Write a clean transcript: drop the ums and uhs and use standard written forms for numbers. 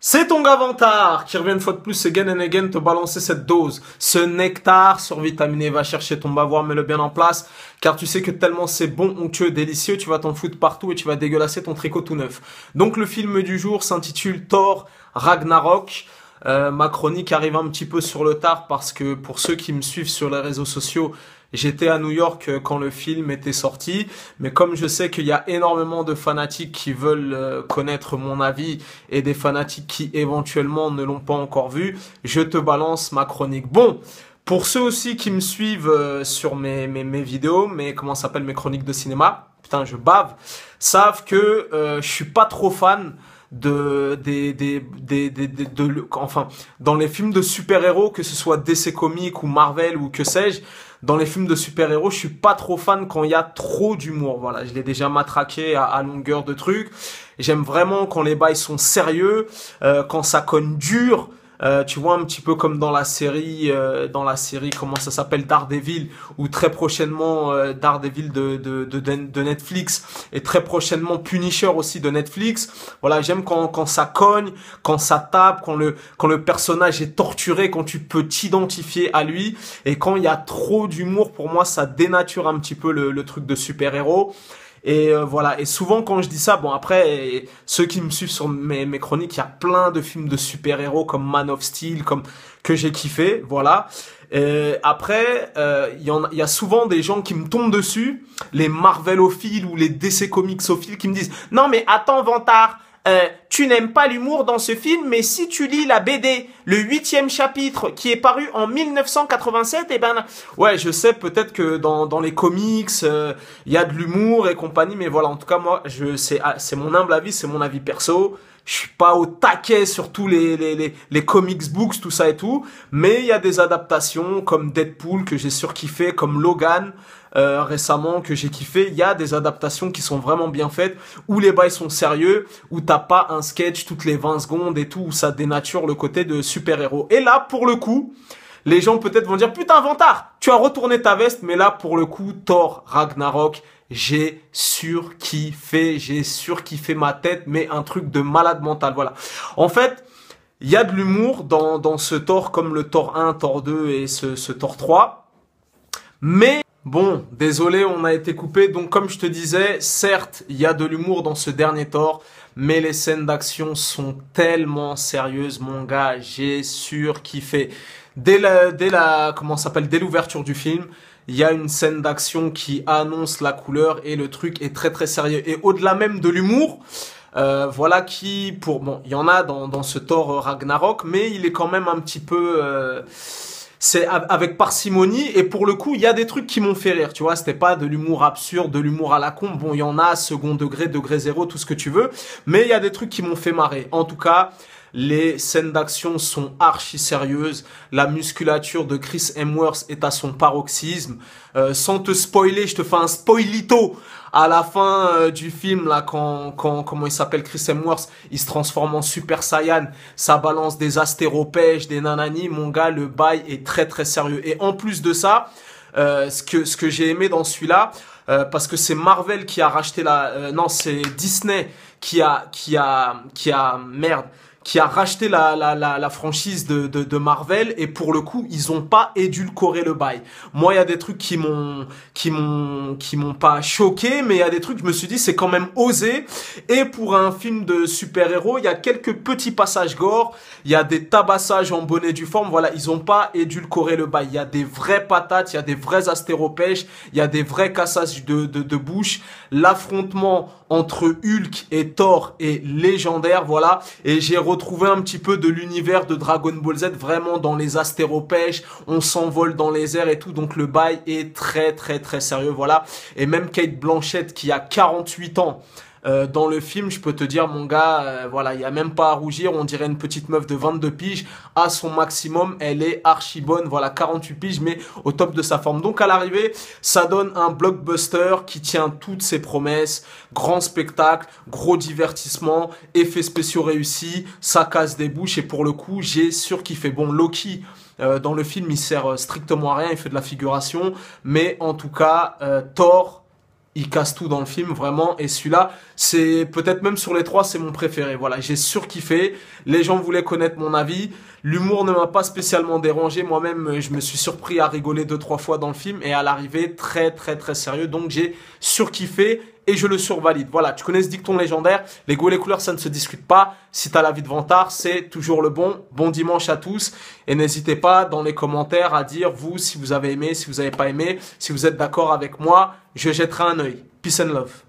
C'est ton Gavantar qui revient une fois de plus again and again te balancer cette dose, ce nectar survitaminé. Va chercher ton bavoir, mets-le bien en place, car tu sais que tellement c'est bon, onctueux, délicieux, tu vas t'en foutre partout et tu vas dégueulasser ton tricot tout neuf. Donc le film du jour s'intitule Thor Ragnarok. Ma chronique arrive un petit peu sur le tard parce que pour ceux qui me suivent sur les réseaux sociaux, j'étais à New York quand le film était sorti, mais comme je sais qu'il y a énormément de fanatiques qui veulent connaître mon avis et des fanatiques qui éventuellement ne l'ont pas encore vu, je te balance ma chronique. Bon, pour ceux aussi qui me suivent sur mes vidéos, comment ça s'appelle, mes chroniques de cinéma, putain je bave, savent que je suis pas trop fan enfin, dans les films de super-héros, que ce soit DC Comics ou Marvel ou que sais-je, dans les films de super-héros, je suis pas trop fan quand il y a trop d'humour. Voilà, je l'ai déjà matraqué à longueur de trucs. J'aime vraiment quand les bails sont sérieux, quand ça cogne dur. Tu vois, un petit peu comme dans la série, comment ça s'appelle, Daredevil, ou très prochainement Daredevil de Netflix, et très prochainement Punisher aussi de Netflix. Voilà, j'aime quand ça cogne, quand ça tape, quand le personnage est torturé, quand tu peux t'identifier à lui, et quand il y a trop d'humour, pour moi, ça dénature un petit peu le truc de super-héros. Et voilà, et souvent quand je dis ça, bon après, ceux qui me suivent sur mes chroniques, il y a plein de films de super-héros comme Man of Steel, comme que j'ai kiffé, voilà. Après, il y a souvent des gens qui me tombent dessus, les Marvelophiles ou les DC Comicsophiles qui me disent « Non mais attends Vantard, tu n'aimes pas l'humour dans ce film, mais si tu lis la BD, le 8e chapitre qui est paru en 1987, eh ben ouais, je sais peut-être que dans les comics, il y a de l'humour et compagnie, mais voilà, en tout cas moi, c'est mon humble avis, c'est mon avis perso. Je suis pas au taquet sur tous les comics books, tout ça et tout, mais il y a des adaptations comme Deadpool que j'ai surkiffé, comme Logan récemment que j'ai kiffé. Il y a des adaptations qui sont vraiment bien faites, où les bails sont sérieux, où t'as pas un sketch toutes les 20 secondes et tout, où ça dénature le côté de super-héros. Et là, pour le coup, les gens peut-être vont dire « Putain, Vantard, tu as retourné ta veste », mais là, pour le coup, Thor Ragnarok, j'ai surkiffé ma tête, mais un truc de malade mental, voilà. En fait, il y a de l'humour dans ce Thor, comme le Thor 1, Thor 2 et ce Thor 3, mais bon, désolé, on a été coupé, donc comme je te disais, certes, il y a de l'humour dans ce dernier Thor, mais les scènes d'action sont tellement sérieuses, mon gars, j'ai surkiffé. Dès l'ouverture du film, il y a une scène d'action qui annonce la couleur et le truc est très très sérieux. Et au-delà même de l'humour, voilà il y en a dans ce Thor Ragnarok, mais il est quand même un petit peu, c'est avec parcimonie, et pour le coup, il y a des trucs qui m'ont fait rire, tu vois, c'était pas de l'humour absurde, de l'humour à la con, bon, il y en a, second degré, degré zéro, tout ce que tu veux, mais il y a des trucs qui m'ont fait marrer. En tout cas, les scènes d'action sont archi sérieuses. La musculature de Chris Hemsworth est à son paroxysme. Sans te spoiler, je te fais un spoilito. À la fin du film, là, comment il s'appelle, Chris Hemsworth, il se transforme en Super Saiyan. Ça balance des astéropèges, des nanani. Mon gars, le bail est très très sérieux. Et en plus de ça, ce que j'ai aimé dans celui-là, parce que c'est Marvel qui a racheté non, c'est Disney qui a racheté la franchise de Marvel, et pour le coup, ils ont pas édulcoré le bail. Moi, il y a des trucs qui m'ont pas choqué, mais il y a des trucs, je me suis dit, c'est quand même osé. Et pour un film de super-héros, il y a quelques petits passages gore, il y a des tabassages en bonne et due forme, voilà, ils ont pas édulcoré le bail. Il y a des vraies patates, il y a des vrais astéropèches, il y a des vrais cassages de bouche. L'affrontement entre Hulk et Thor est légendaire, voilà. Et j'ai retrouvé un petit peu de l'univers de Dragon Ball Z, vraiment dans les astéropèches, on s'envole dans les airs et tout, donc le bail est très très très sérieux, voilà. Et même Kate Blanchett qui a 48 ans dans le film, je peux te dire, mon gars, voilà, il y a même pas à rougir, on dirait une petite meuf de 22 piges, à son maximum, elle est archi bonne, voilà, 48 piges, mais au top de sa forme. Donc à l'arrivée, ça donne un blockbuster qui tient toutes ses promesses, grand spectacle, gros divertissement, effets spéciaux réussis, ça casse des bouches, et pour le coup, j'ai surkiffé. Bon, Loki, dans le film, il sert strictement à rien, il fait de la figuration, mais en tout cas, Thor il casse tout dans le film, vraiment. Et celui-là, c'est peut-être même sur les trois, c'est mon préféré. Voilà, j'ai surkiffé. Les gens voulaient connaître mon avis. L'humour ne m'a pas spécialement dérangé. Moi-même, je me suis surpris à rigoler 2-3 fois dans le film et à l'arrivée, très, très, très sérieux. Donc, j'ai surkiffé et je le survalide. Voilà, tu connais ce dicton légendaire. Les goûts et les couleurs, ça ne se discute pas. Si t'as l'avis de Vantard, c'est toujours le bon. Bon dimanche à tous. Et n'hésitez pas dans les commentaires à dire, vous, si vous avez aimé, si vous n'avez pas aimé, si vous êtes d'accord avec moi, je jetterai un œil. Peace and love.